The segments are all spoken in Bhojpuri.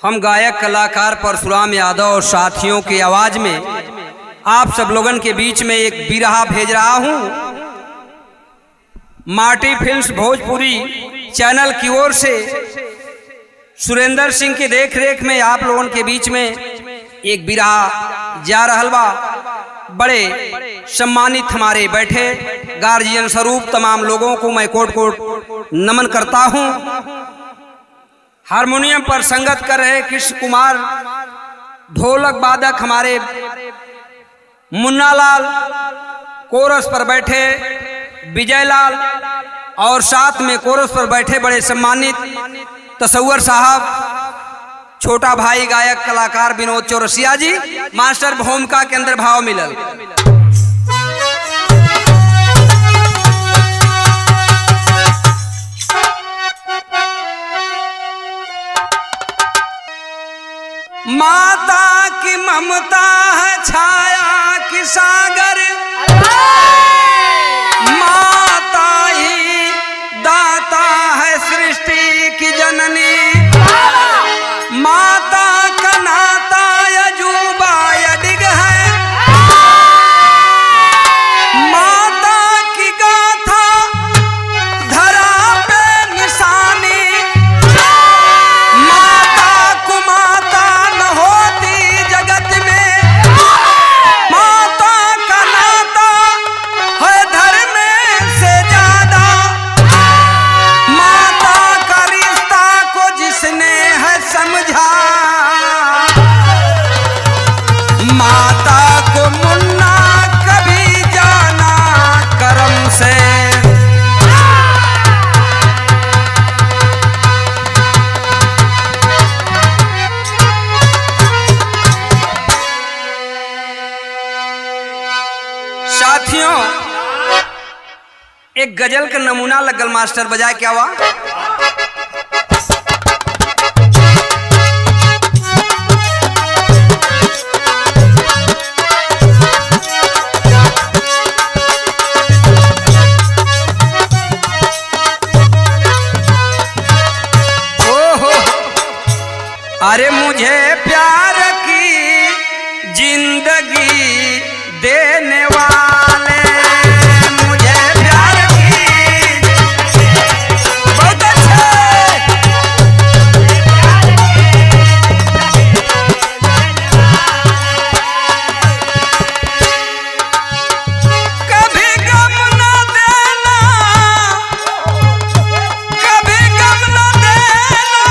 हम गायक कलाकार परशुराम यादव और साथियों की आवाज में आप सब लोगन के बीच में एक बिरहा भेज रहा हूं। माटी फिल्म्स भोजपुरी चैनल की ओर से सुरेंद्र सिंह की देखरेख में आप लोगन के बीच में एक बिरहा जा रहल बा। बड़े सम्मानित हमारे बैठे गार्जियन स्वरूप तमाम लोगों को मैं कोट कोट नमन करता हूं। हारमोनियम पर संगत कर रहे कृष्ण कुमार, ढोलक वादक हमारे मुन्ना लाल, कोरस पर बैठे विजय लाल और साथ में कोरस पर बैठे बड़े सम्मानित तसव्वुर साहब, छोटा भाई गायक कलाकार विनोद चौरसिया जी। मास्टर भूमिका के अंदर भाव मिलल। माता की ममता है छाया की सागर, माता ही दाता है सृष्टि की जननी, माता का नाता अजूबा अडिग है, माता की गाथा धरा पे निशानी, माता को माता न होती जगत में, माता का नाता है धर्म से ज्यादा, माता का रिश्ता को जिसने है समझा, माता को मुन्ना कभी जाना करम से। साथियों, एक गजल का नमूना लगल मास्टर बजाए क्या हुआ। ओहो, अरे मुझे प्यार की जिंदगी देने वाले, मुझे प्यार की बहुत अच्छे, कभी गम न देना, कभी गम न देना,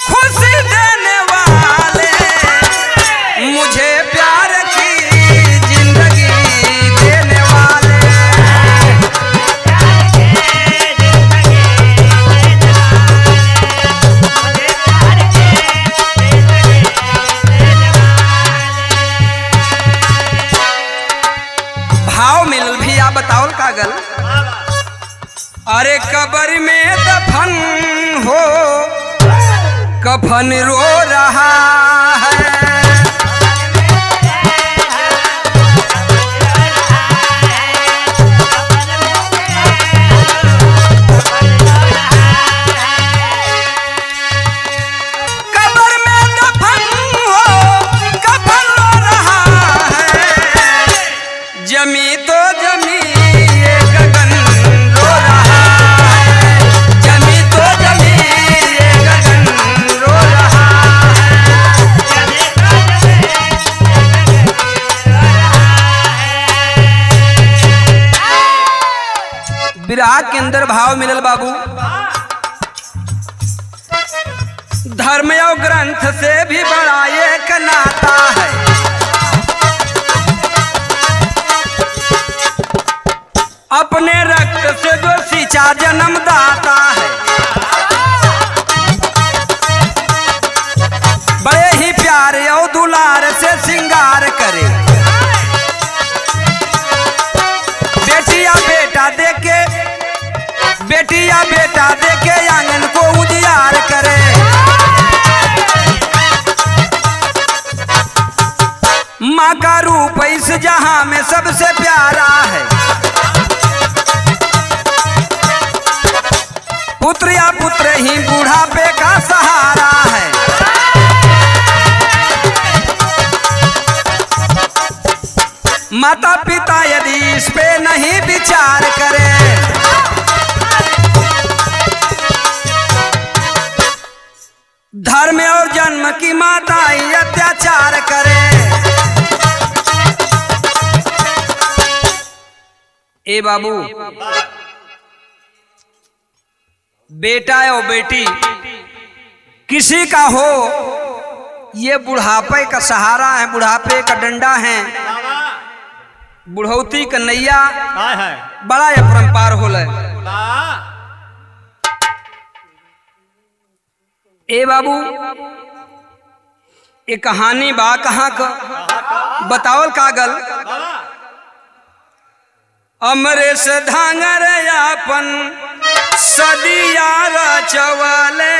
खुशी देने वाले, मुझे प्यार की जिंदगी देने वाले। भाव मिलल भी आप बताओ कागल। अरे कब्र में दफन हो कफन रो रहा है, कब्र में दफन हो कफन रो रहा है, जमी तो जमी ये गगन रो रहा है, जमी तो जमी ये गगन रो रहा है। विराग के अंदर भाव मिलल बाबू। धर्म और ग्रंथ से भी बड़ा एक नाता है, अपने रक्त से जो सींचा जन्मदाता है, बड़े ही प्यार और दुलार से श्रृंगार करे, बेटिया बेटा देके, बेटिया बेटा देके आंगन को उजियार करे, माँ का रूप इस जहां में सबसे प्यारा है, पुत्र या पुत्र ही बुढ़ापे का माता पिता यदि इस पे नहीं विचार करे, धर्म और जन्म की माता ही अत्याचार करे। ए बाबू, बेटा और बेटी किसी का हो, ये बुढ़ापे का सहारा है, बुढ़ापे का डंडा है, बुढ़ौती का नैया बड़ा अपरंपार होला। ए बाबू, ये कहानी बा कहाँ का बतावल कागल। अमरेश धांगर अपन सदिया रचवले,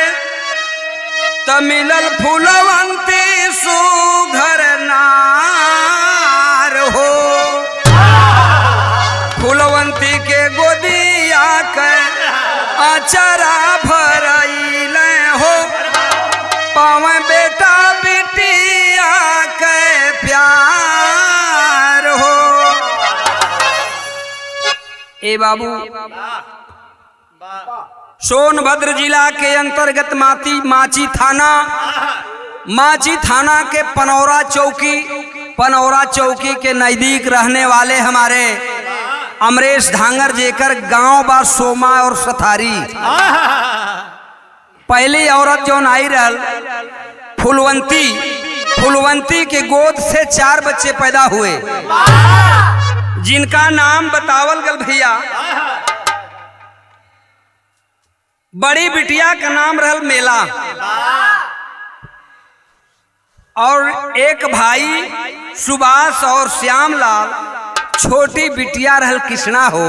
तमिलल फूलवंती सुघर नार हो। फूलवंती के गोदिया के अचरा भरइल हो, पावे बेटा बिटिया के प्यार हो। ए बाबू, सोनभद्र जिला के अंतर्गत माची थाना के पनौरा चौकी के नजदीक रहने वाले हमारे अमरेश धांगर, जेकर गांव बा सोमा और सथारी। पहली औरत जो आई रहल फूलवंती के गोद से 4 बच्चे पैदा हुए, जिनका नाम बतावल गल भैया। बड़ी बिटिया का नाम रहल मेला, और एक भाई सुभाष और श्यामलाल, छोटी बिटिया रहल कृष्णा हो।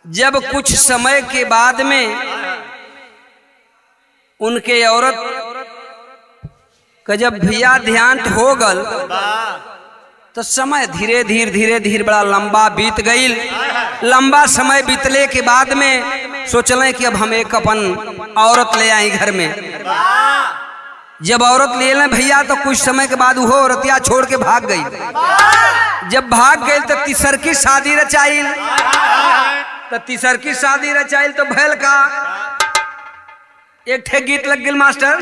जब कुछ समय के बाद में उनके औरत का जब भैया देहांत हो गल, तो समय धीरे धीरे बड़ा लंबा बीत गई। लंबा समय बीतले के बाद में सोचलें कि अब हम एक अपन औरत ले आई घर में। जब औरत ले लें भैया, तो कुछ समय के बाद वो औरतिया छोड़ के भाग गई। जब भाग गई तो तीसर की शादी रचाइल, तो भैल का एक ठे गीत लग गई मास्टर।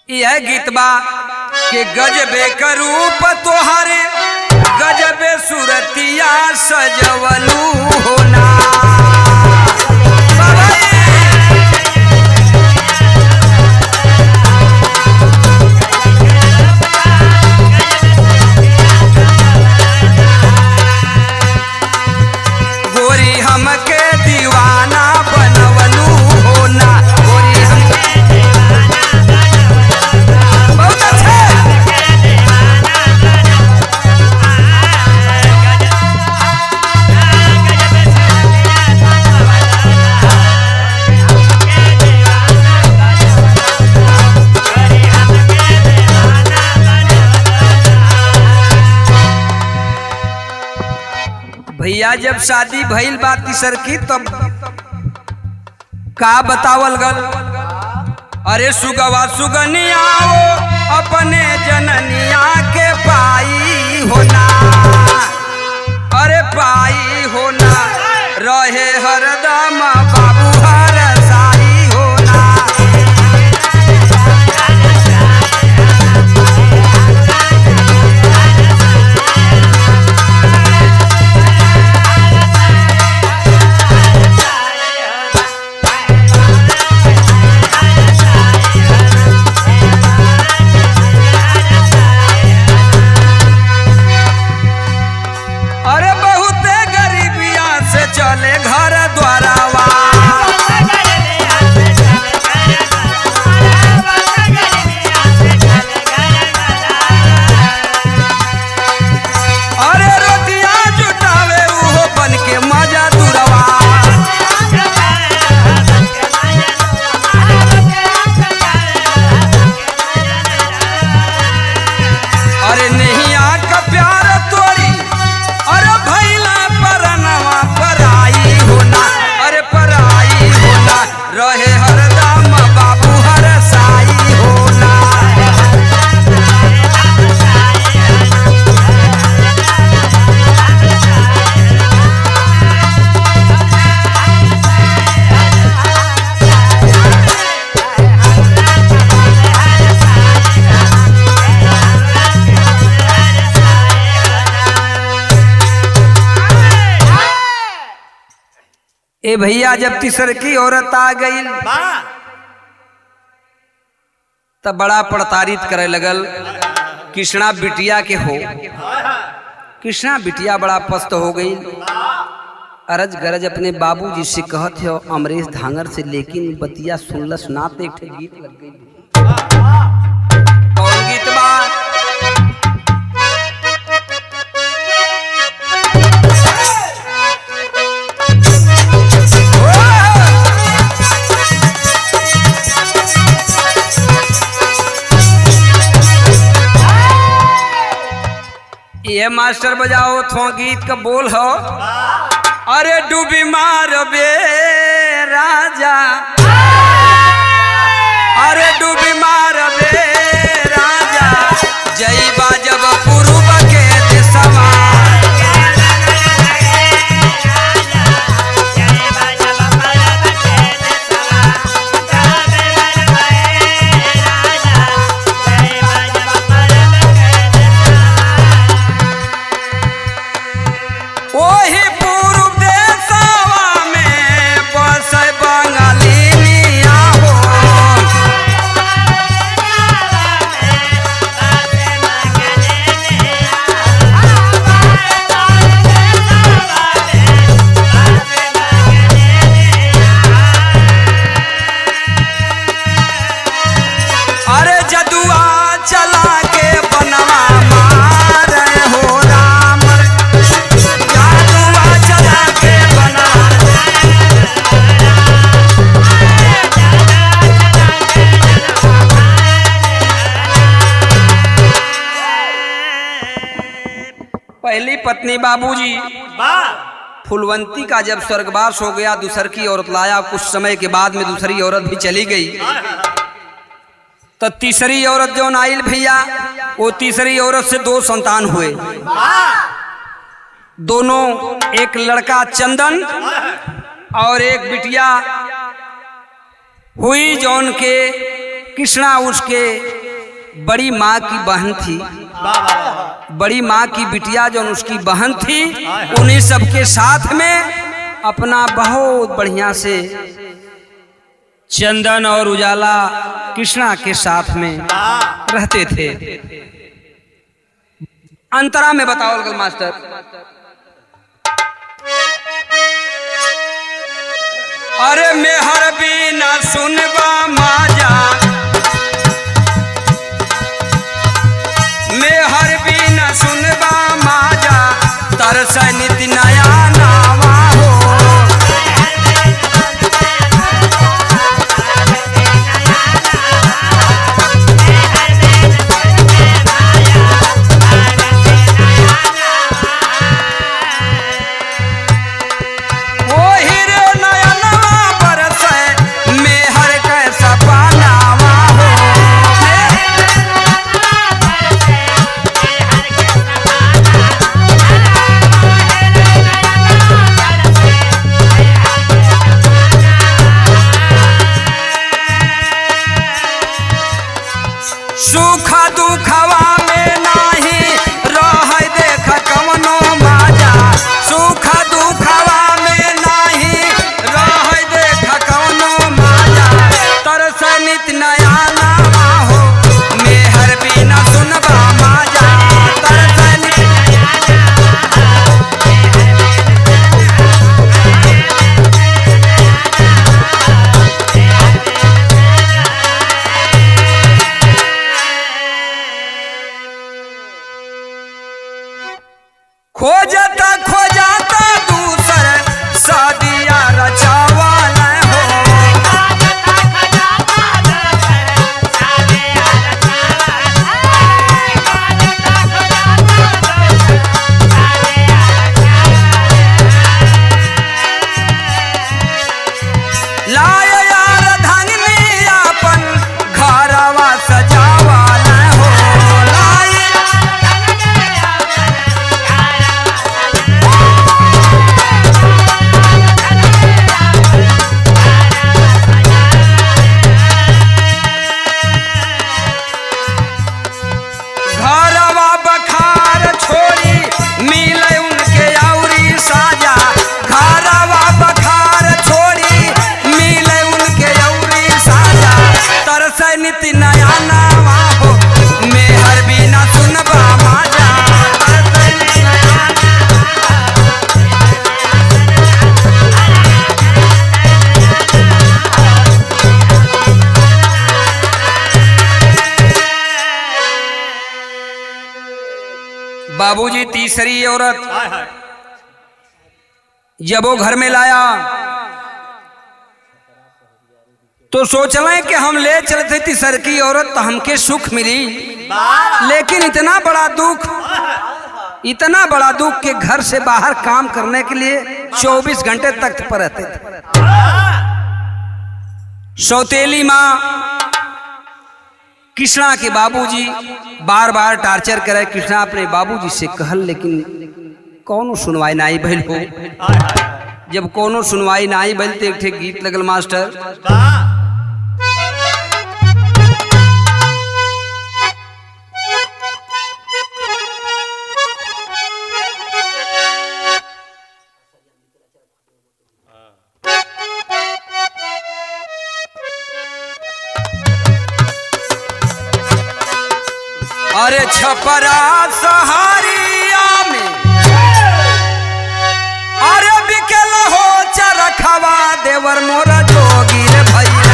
यह गीतबा के गजबे का रूप तोहरे, गजबे सूरतिया सजवलू होना। गोरी हमके दीवाना बनवलू होना, गोरी हमके बहुत अच्छे। भैया जब शादी भइल बा तीसर की, तब का बतावल गल। अरे सुगवा सुगनिया वो अपने जननिया के पाई होना, अरे पाई होना, रहे हरदम बाबू हर साई होना। चले घर द्वारावा ए भैया जब तीसर की औरत आ गई तब बड़ा पड़तारीत करे लगल। कृष्णा बिटिया के हो, कृष्णा बिटिया बड़ा पस्त हो गई। अरज गरज अपने बाबूजी से कहत हो अमरेश धांगर से, लेकिन बतिया सुनल सुनात एक ठे गीत लग गई। कौन गीत बा? ये मास्टर बजाओ थो गीत का बोल हो। अरे डूबी मार बे राजा, अरे डूबी मार बे राजा, जई बाजब पूर्व के देशवा। पहली पत्नी बाबूजी फुलवंती का जब स्वर्गवास हो गया, दूसर की औरत लाया। कुछ समय के बाद में दूसरी औरत भी चली गई, तो तीसरी औरत जो आइल भैया, वो तीसरी औरत से 2 संतान हुए। दोनों, एक लड़का चंदन और एक बिटिया हुई, जौन के कृष्णा उसके बड़ी माँ की बहन थी। बड़ी माँ की बिटिया जो उसकी बहन थी, उन्हीं सबके साथ में अपना बहुत बढ़िया से चंदन और उजाला कृष्णा के साथ में रहते थे। अंतरा में बताओ मास्टर। अरे मेहर भी न सुनबा माजा, मेहर भी न सुनबा माजा, तरस नित नया नावा हो। ओ हीरे नयनवा बरस मेहर के बाबूजी तीसरी औरत जब वो घर में लाया तो सोच रहे कि हम ले चलते तीसर की औरत तो हमके सुख मिली, लेकिन इतना बड़ा दुख के घर से बाहर काम करने के लिए 24 घंटे तख्त पर रहते थे। सौतेली माँ कृष्णा के बाबूजी बार बार टार्चर करे। कृष्णा अपने बाबूजी से कहल, लेकिन कौनो सुनवाई ना आई भइल हो। जब कोनो सुनवाई ना आई भइल तो एक ठे गीत लगल मास्टर। अरे छपरा सहारिया में अरे बिकल हो चरखवा देवर मोरा जोगी रे भैया।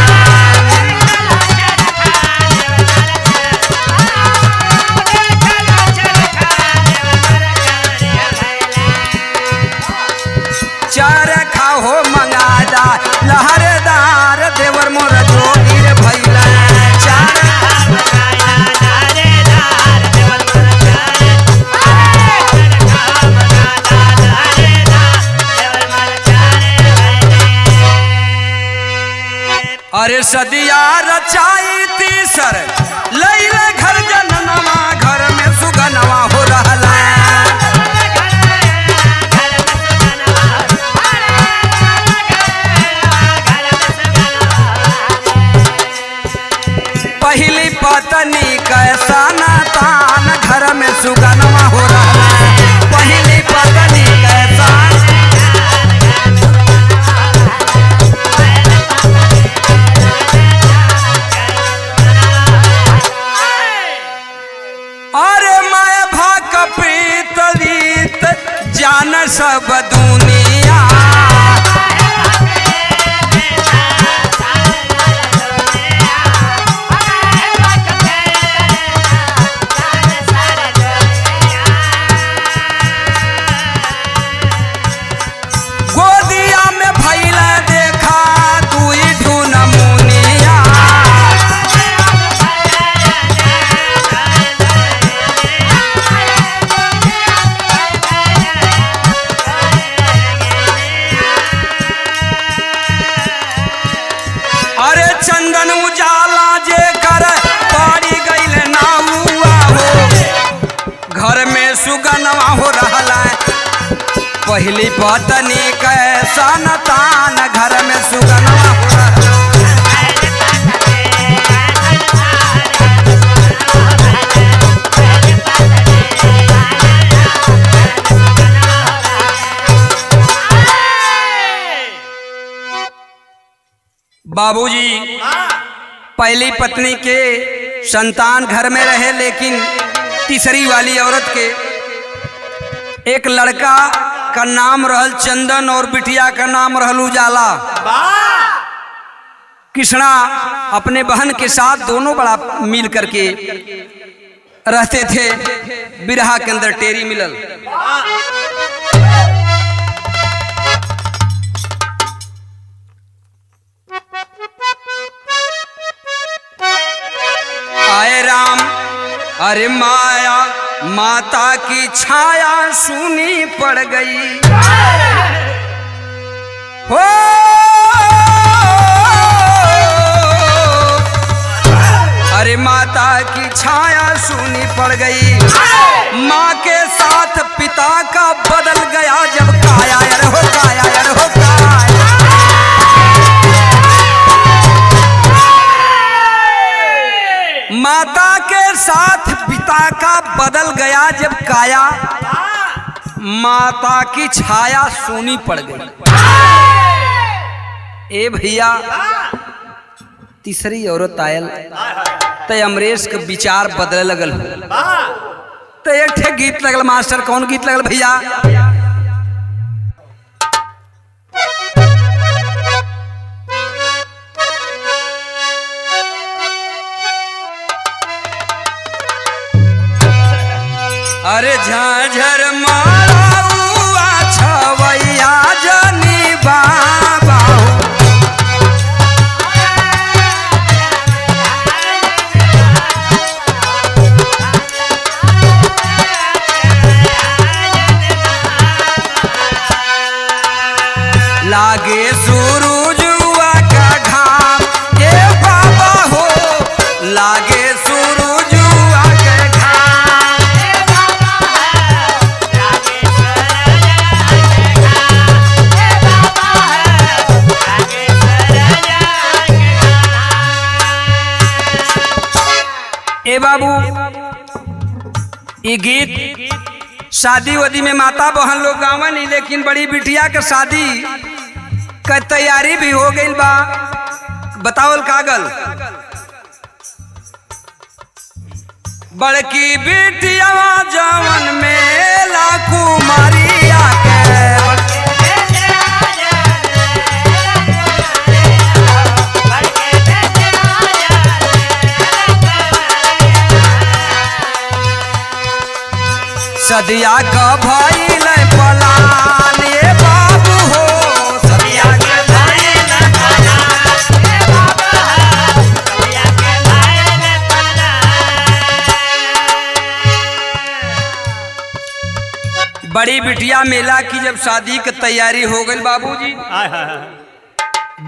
चरखा हो मंगादा लहरदार देवर मोरा जोगी रे भैया। अरे सदिया रचाई तीसर लैले घर जननवा घर में सुगनवा हो रहला। पहली पत्नी कैसा नातान घर में सुगनवा हो रहला। पहली पत्नी कैसा जान सब दुनिया। गोदिया में भैला देखा दुई ढून मुनिया। चंदन उजाला जे कर पाड़ी गईल नाउआ हो घर में सुगनवा हो रहला। पहली पत्नी कैसा नतान घर में सुगनवा हो रहला। बाबूजी पहली पत्नी के संतान घर में रहे, लेकिन तीसरी वाली औरत के एक लड़का का नाम रहल चंदन और बिटिया का नाम रहल उजाला। कृष्णा अपने बहन के साथ दोनों बड़ा मिल करके रहते थे। बिरहा के अंदर टेरी मिलल। आए राम अरे माया माता की छाया सुनी पड़ गई हो। अरे माता की छाया सुनी पड़ गई। माँ के साथ पिता का बदल गया जब काया यार हो काया यार हो काया। माता के साथ पिता का बदल गया जब काया। माता की छाया सूनी पड़ गई। ए भैया तीसरी औरत आयल तो अमरेश के विचार बदले लगल। तो एक ठे गीत लगल मास्टर। कौन गीत लगल भैया? अरे झाझर मारा छवैया जनी बाबा लागे सूरजुआ का घाम ये बाबा हो लागे सूरजुआ के घाम ए बाबू ये गीत शादी वादी में माता बहन लोग गावन ही लेकिन बड़ी बिटिया के शादी का तैयारी भी हो गई बा बतावल कागल बड़की बिटिया जवन में लाखू मारिया के सदिया का भइल पलान ये बाबू हो सदिया के भइल पलान ये बाबू हो सदिया के भइल पलान। बड़ी बिटिया मेला की जब शादी की तैयारी हो गई बाबूजी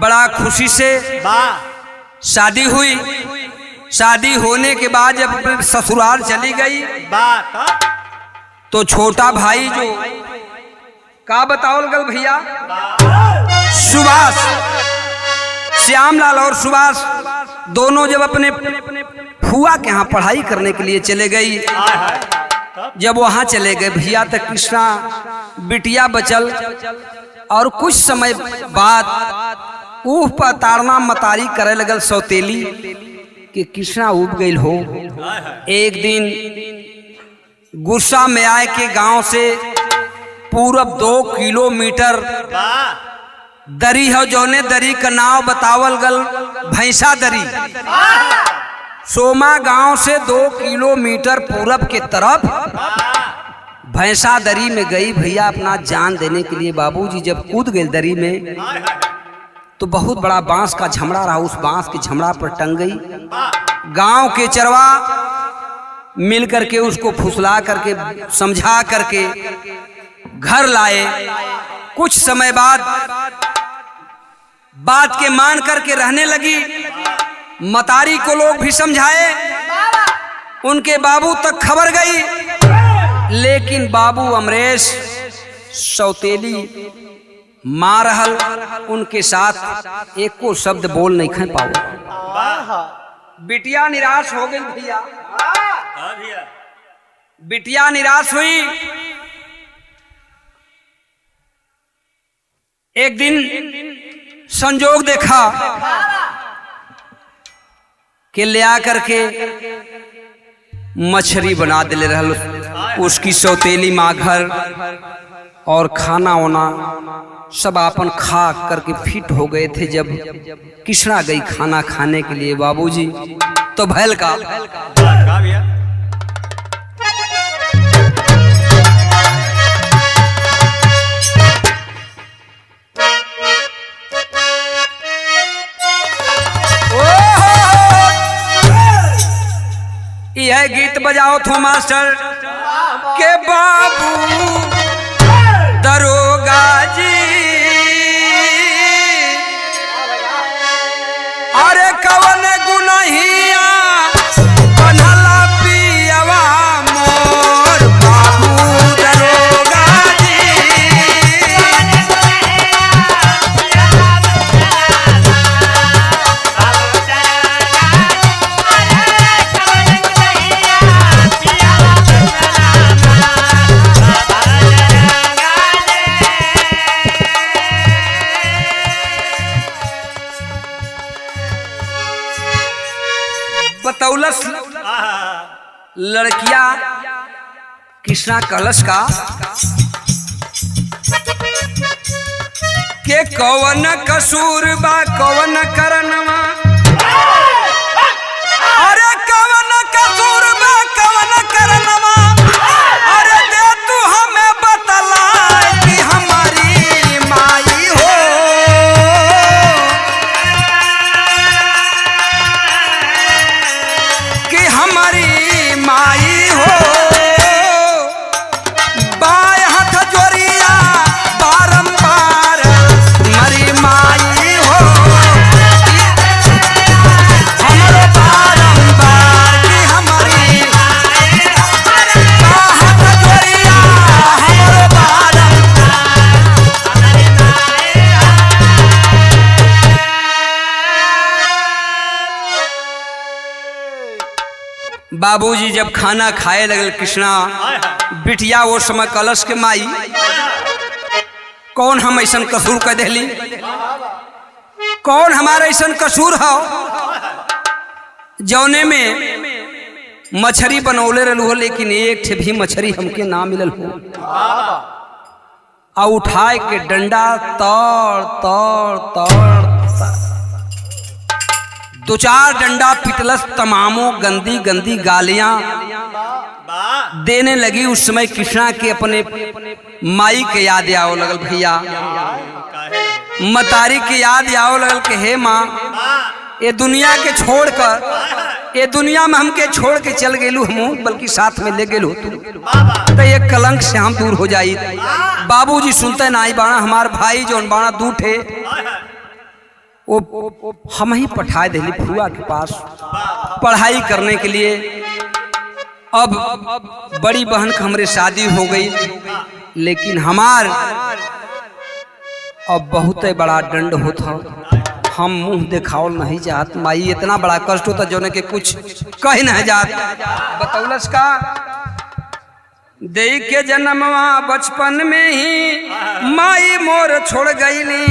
बड़ा खुशी से शादी हुई। शादी होने के बाद जब अपने ससुराल चली गई तो छोटा भाई जो का बताओ गल भैया सुभाष श्यामलाल और सुभाष दोनों जब अपने फुआ के यहाँ पढ़ाई करने के लिए चले गई जब वहां चले गए भैया तक कृष्णा बिटिया बचल और कुछ समय बाद ऊह पर ताड़ना मतारी करे लगल सौतेली कि कृष्णा उब गई हो। एक दिन गुस्सा में आए के गांव से पूरब 2 किलोमीटर दरी है जौने दरी का नाव बतावल गल भैंसा दरी सोमा गांव से 2 किलोमीटर पूरब के तरफ भैंसा दरी में गई भैया अपना जान देने के लिए। बाबूजी जब कूद गए दरी में तो बहुत बड़ा बांस का झमड़ा रहा उस बांस के झमड़ा पर टंग गई। गांव के चरवा मिल करके उसको फुसला करके समझा करके घर लाए। कुछ समय बाद बात के मान करके रहने लगी। मतारी को लोग भी समझाए उनके बाबू तक खबर गई लेकिन बाबू अमरेश सौतेली मां रहल उनके साथ एको शब्द बोल नहीं खा पाओ। बिटिया निराश हो गई भैया बिटिया निराश हुई। एक दिन संजोग देखा कि ले आकर के मछली बना दिले रहल उसकी सौतेली माँ घर और खाना वाना सब अपन खा करके फिट हो गए थे। जब कृष्णा गई खाना खाने के लिए बाबूजी तो भैल का यह गीत बजाओ थो मास्टर के बाबू दरोगा जी अरे कवन गुनहिया बनला पियवा मोर बाबू दरोगा जी बतौलस लड़किया कृष्णा कलश का के कवन कसूर बा कवन करनवा अरे कवन कसूर बा कवन करनवा अरे बाबूजी जब खाना खाए लगल कृष्णा बिटिया वो समय कलश के माई कौन हम ऐसा कसूर कर देली, कौन हमारा ऐसा कसूर हो जौने में मछरी बनौले रहलू हो लेकिन एक ठे भी मछरी हमके ना मिलल हो। आ उठाए के डंडा तड़ तड़ तड़ दो चार डंडा पिटलस, तमामों गंदी गंदी गालियां देने लगी। उस समय कृष्णा के अपने माई के याद आओ लगल भैया, मतारी के याद आओ लगल के हे माँ ये दुनिया के छोड़कर ये दुनिया में हमके छोड़ के चल गेलू हम, बल्कि साथ में ले गेलू तो ये कलंक से हम दूर हो जाई। बाबूजी सुनते नाई बाणा, हमार भाई जौन बाणा दूठे वो हम ही पठाए दिली फुआ के पास पढ़ाई करने के लिए। अब बड़ी बहन का हमरे शादी हो गई, लेकिन हमार अब बहुत बड़ा दंड होता, हम मुंह दिखावल नहीं जात। माई इतना बड़ा कष्ट होता जो के कुछ कह नहीं जात। बतौलस का दे के जन्मवा बचपन में ही माई मोर छोड़ गईली,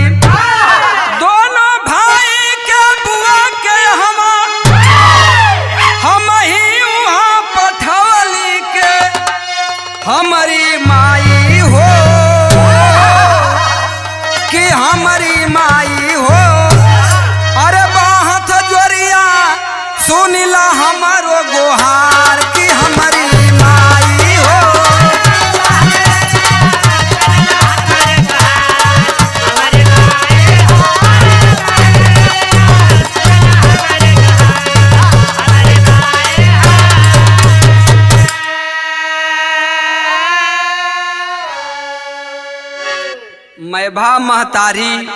दोनों भाई के बुआ के हम ही वहाँ पठौली के हमारी माई हो कि हमारी माई हो। अरे बाहत जोरिया सुनिला हमारो गोहार कि हमारी माई हो। मैभा महतारी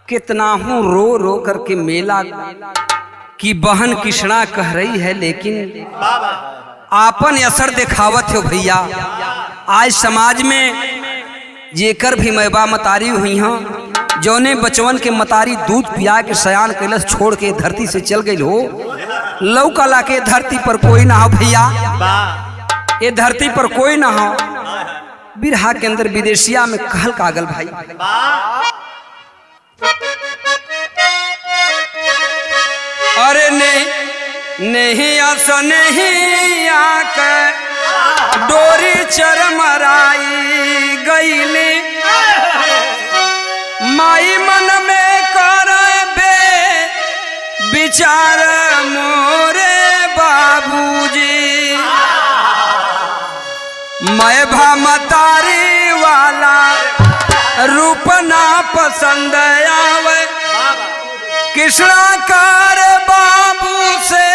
कितना हूँ रो रो करके मेला की बहन कृष्णा कह रही है, लेकिन आपन असर दिखावत हो भैया। आज समाज में जेकर भी मैबा मतारी हुई हैं, जौने बचवन के मतारी दूध पिया के सयान कैलस छोड़ के धरती से चल गई हो, लौका ला के धरती पर कोई ना हो भैया, ये धरती पर कोई ना हो। बिरहा के अंदर विदेशिया में कहल कागल भाई, अरे नहीं आसा नहीं आके डोरी चरमराई गईली, माई मन में करबे विचार मोरे बाबूजी। मैं भा मतारी वाला रूप ना पसंद आवे, कृष्णा कार बाबू से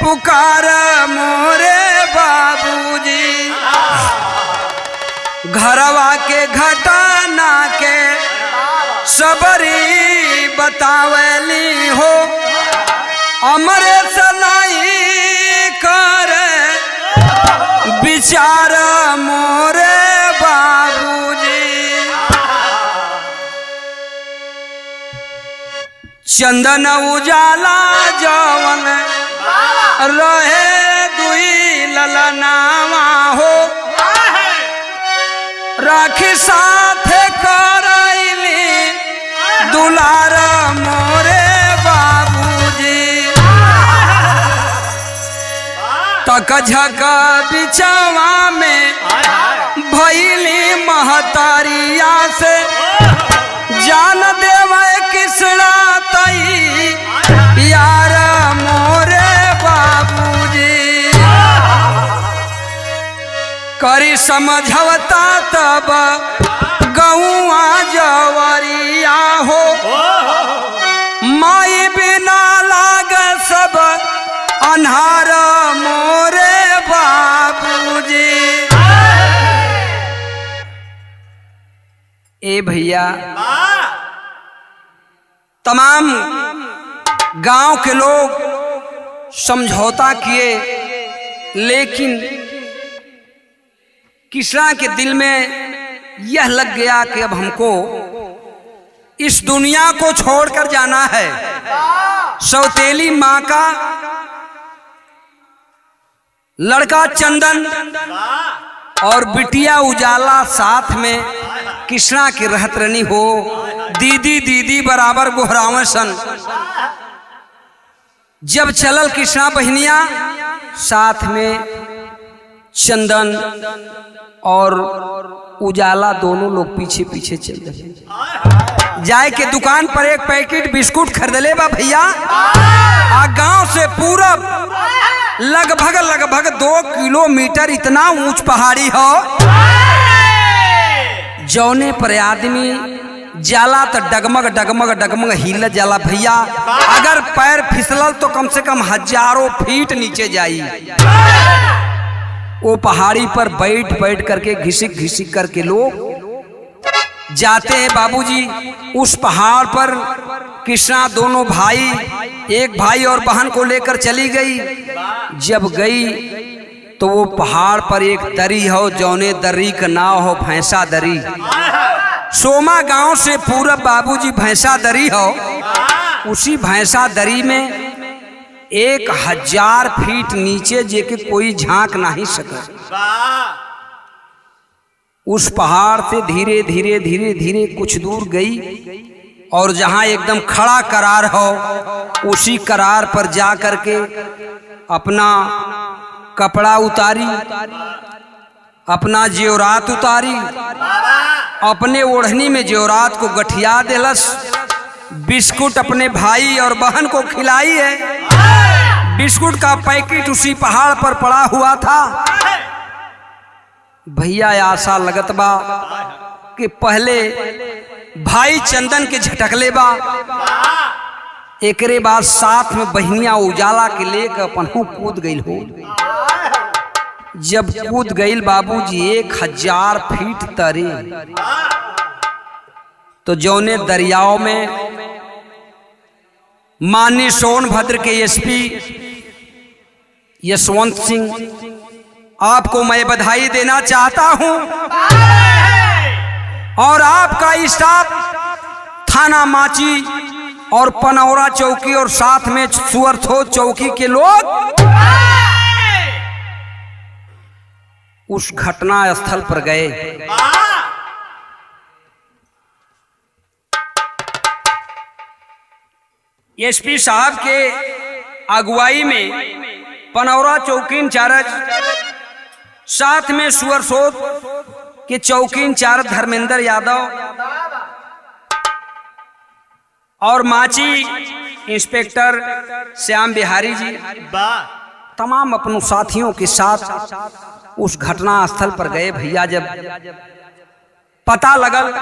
पुकार मोरे बाबूजी। घरवा के घटना के सबरी बतावली हो, अमरे सनाई कर विचार मोरे बाबूजी। चंदन उजाला जवन रहे दुई ललनावा हो, राखी साथ करैली दुलार मोरे बाबूजी। तक झक बिचवा में भैली महतारिया से, जान देवे कृष्णा तई यार मोरे बाबूजी। करी समझवता तब गौआ जवरिया हो, माई बिना लाग सब अन्हार मोरे बाबूजी। ए भैया तमाम गांव के लोग समझौता किए, लेकिन कृष्णा के दिल में यह लग गया कि अब हमको इस दुनिया को छोड़कर जाना है। सौतेली माँ का लड़का चंदन और बिटिया उजाला साथ में कृष्णा की रहत रनी हो। दीदी दीदी बराबर गोहरावन सन। जब चलल कृष्णा बहनिया साथ में चंदन और उजाला दोनों लोग पीछे पीछे चल रहे। जाए के दुकान पर एक पैकेट बिस्कुट खरीदले बा भैया। आ गांव से पूरब लगभग 2 किलोमीटर इतना ऊंच पहाड़ी हो, जौने पर आदमी जाला तो डगमग डगमग डगमग हिल जाला भैया। अगर पैर फिसलल तो कम से कम हजारों फीट नीचे जाई। वो पहाड़ी पर बैठ बैठ करके घिसिक घिसिक करके लोग जाते हैं बाबूजी। उस पहाड़ पर कृष्णा दोनों भाई, एक भाई और बहन को लेकर चली गई। जब गई तो वो पहाड़ पर एक दरी हो, जौने दरी का नाम हो भैंसा दरी। सोमा गांव से पूरब बाबूजी भैंसा दरी हो। उसी भैंसा दरी में 1000 फीट नीचे जेके कोई झांक नहीं सके, उस पहाड़ से धीरे धीरे धीरे धीरे कुछ दूर गई और जहां एकदम खड़ा करार हो, उसी करार पर जा करके अपना कपड़ा उतारी, अपना जेवरात उतारी, अपने ओढ़नी में जेवरात को गठिया देलस। बिस्कुट अपने भाई और बहन को खिलाई है। बिस्कुट का पैकेट उसी पहाड़ पर पड़ा हुआ था। भैया आशा लगत बा कि पहले भाई चंदन के झटकले बा, एकरे बाद साथ में बहनिया उजाला के लेकर अपनहु कूद गईल हो। जब कूद गईल बाबूजी 1000 फीट तरे, तो जौने दरियाओं में माननीय सोनभद्र के एसपी यशवंत सिंह, आपको मैं बधाई देना चाहता हूं, और आपका स्टाफ थाना माची और पनौरा चौकी और साथ में सुअरथो चौकी के लोग उस घटना स्थल पर गए। एसपी साहब के अगुवाई में पनौरा चौकी इंचार्ज, साथ में सुअरसोद के चौकी इंचार्ज धर्मेंद्र यादव और माची इंस्पेक्टर श्याम बिहारी जी, तमाम अपनों साथियों के साथ उस घटना स्थल पर गए। भैया जब पता लगल,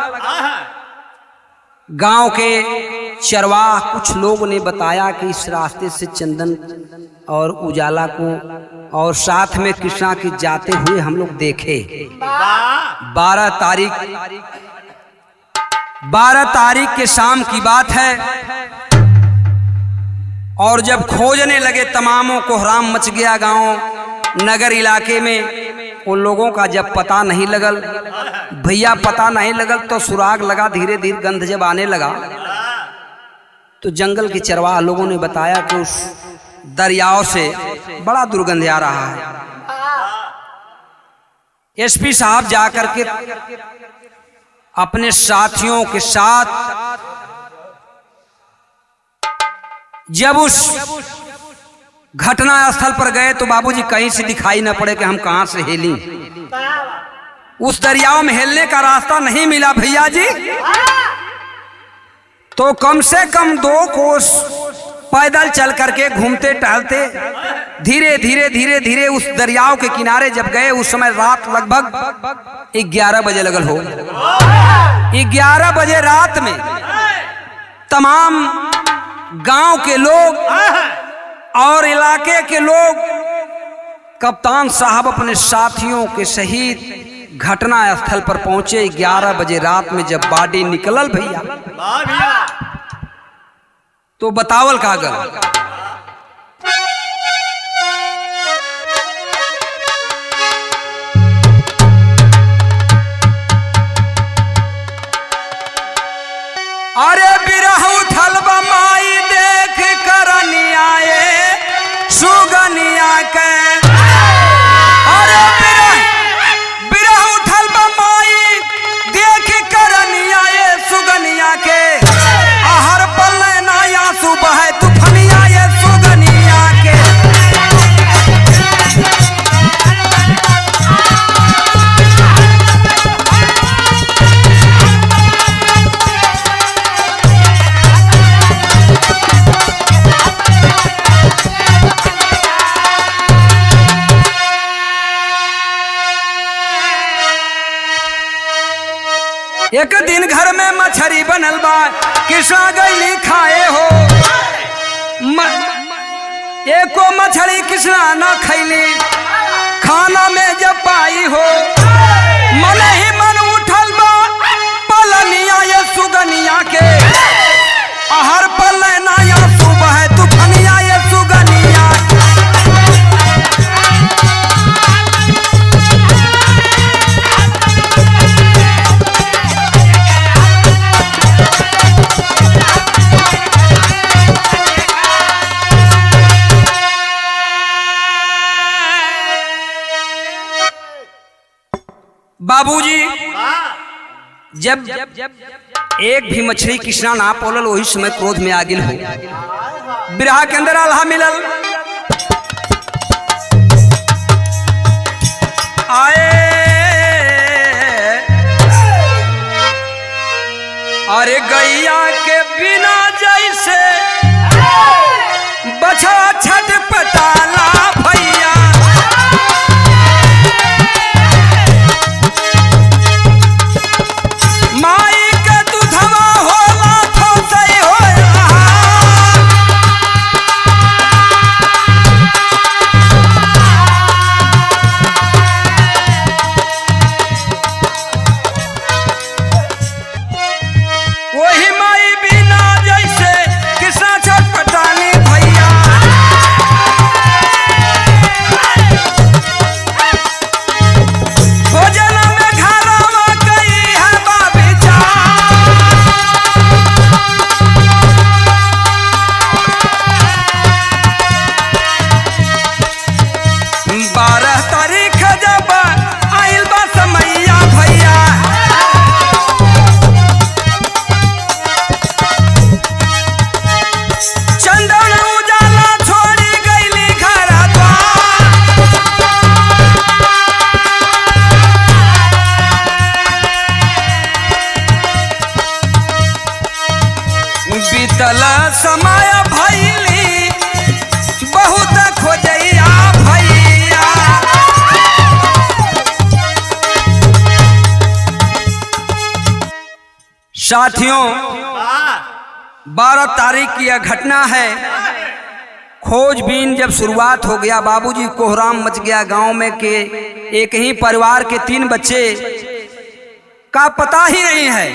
गांव के चरवाह कुछ लोग ने बताया कि इस रास्ते से चंदन और उजाला को और साथ में कृष्णा की जाते हुए हम लोग देखे। 12 तारीख के शाम की बात है। और जब खोजने लगे तमामों को हराम मच गया गांव नगर इलाके में। उन लोगों का जब पता नहीं लगल भैया, पता नहीं लगल तो सुराग लगा, धीरे धीरे गंध जब आने लगा तो जंगल के चरवाहा लोगों ने बताया कि उस दरियाओं से बड़ा दुर्गंध आ रहा है। एसपी साहब जाकर के अपने साथियों के साथ जब उस घटना स्थल पर गए तो बाबूजी कहीं से दिखाई न पड़े कि हम कहां से हेली। उस दरियाओं में हेलने का रास्ता नहीं मिला भैया जी। तो कम से कम 2 कोस पैदल चल करके घूमते टहलते धीरे धीरे धीरे धीरे उस दरियाओं के किनारे जब गए, उस समय रात लगभग 11 बजे लगल हो। 11 बजे रात में तमाम गांव के लोग और इलाके के लोग, कप्तान साहब अपने साथियों के सहित घटना स्थल पर पहुंचे। 11 बजे रात में जब बॉडी निकलल भैया तो बतावल कागल अरे बिरह उठल बमाई देख करनिया सुगनिया के एक दिन घर में मछली बनल बा, कृष्णा गईली खाए हो। एको मछली कृष्णा न खैली, खाना में जब पाई हो मन ही मन उठल बा पलनिया ये सुगनिया के, आहर पलना या सुबह तूफनिया ये सुगनिया। बाबूजी जब एक भी मछली कृष्णा ना पोलल, वही समय क्रोध में आगिल हो। बिरहा के अंदर आल्हा मिलल, आए अरे गैया के बिना जैसे बछड़ा छटपटाला भैया, माई के दूधवा होला थोसई हो। वही माई बिना जैसे कृष्णा छटपटानी भैया, भोजन में घरवा गई है बाबीचा, बारह तारीख जब आइल बा समैया भैया, चंदन उजाला छोड़ी गईली घर द्वार, बीतल समय भैली बहुत खोजैया भैया। साथियों 12 तारीख की यह घटना है। खोजबीन जब शुरुआत हो गया, बाबूजी कोहराम मच गया गांव में के एक ही परिवार के 3 बच्चे का पता ही नहीं है।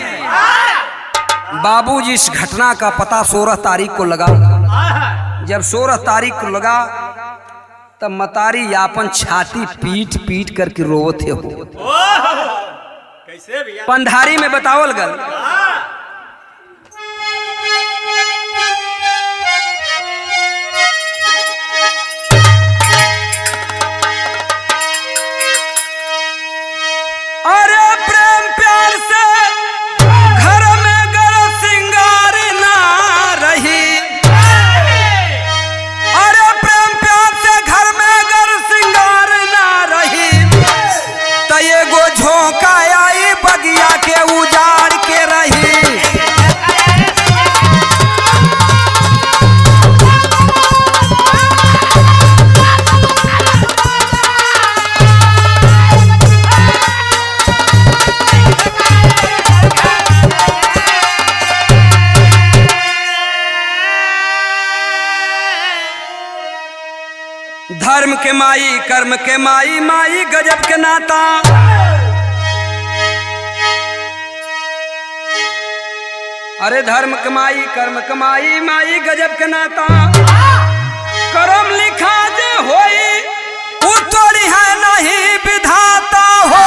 बाबूजी इस घटना का पता 16 तारीख को लगा। जब 16 तारीख को लगा तब मतारी यापन छाती पीट पीट करके रोते हो। कैसे भैया? पंधारी में बतावल गल, अरे प्रेम प्यार से घर में गर सिंगार ना रही, अरे प्रेम प्यार से घर में गर सिंगार ना रही, तो ये गो झोंका आई बगिया के उजाड़ के रही। धर्म के माई कर्म के माई, माई गजब के नाता, अरे धर्म के माई कर्म के माई, माई गजब के नाता, कर्म लिखा जे होई उतरी है नहीं विधाता हो।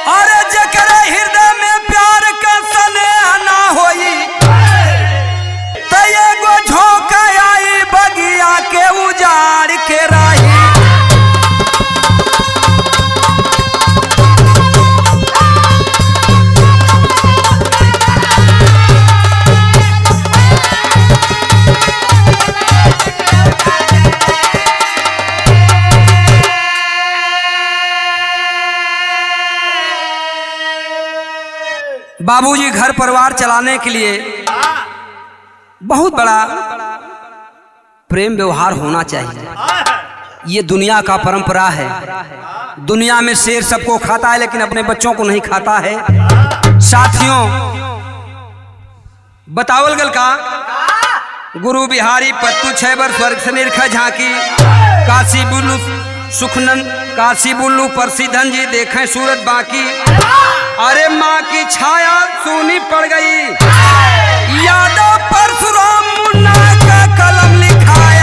अरे जकरे हृदय में प्यार का स्नेह ना होई, तो एगो झोंका आई बगिया के उजाड़ के रही। बाबूजी घर परिवार चलाने के लिए बहुत बड़ा प्रेम व्यवहार होना चाहिए। ये दुनिया का परंपरा है। दुनिया में शेर सबको खाता है लेकिन अपने बच्चों को नहीं खाता है। साथियों, बतावल गल का गुरु बिहारी पत्तू 6 वर्ष स्वर्ग से निरखा झांकी, काशी बुल्लू सुखनंद, काशी बुल्लू परसीधन जी देखें सूरत बाकी। अरे माँ की छाया सूनी पड़ गई, यादव परशुराम मुन्ना का कलम लिखाया।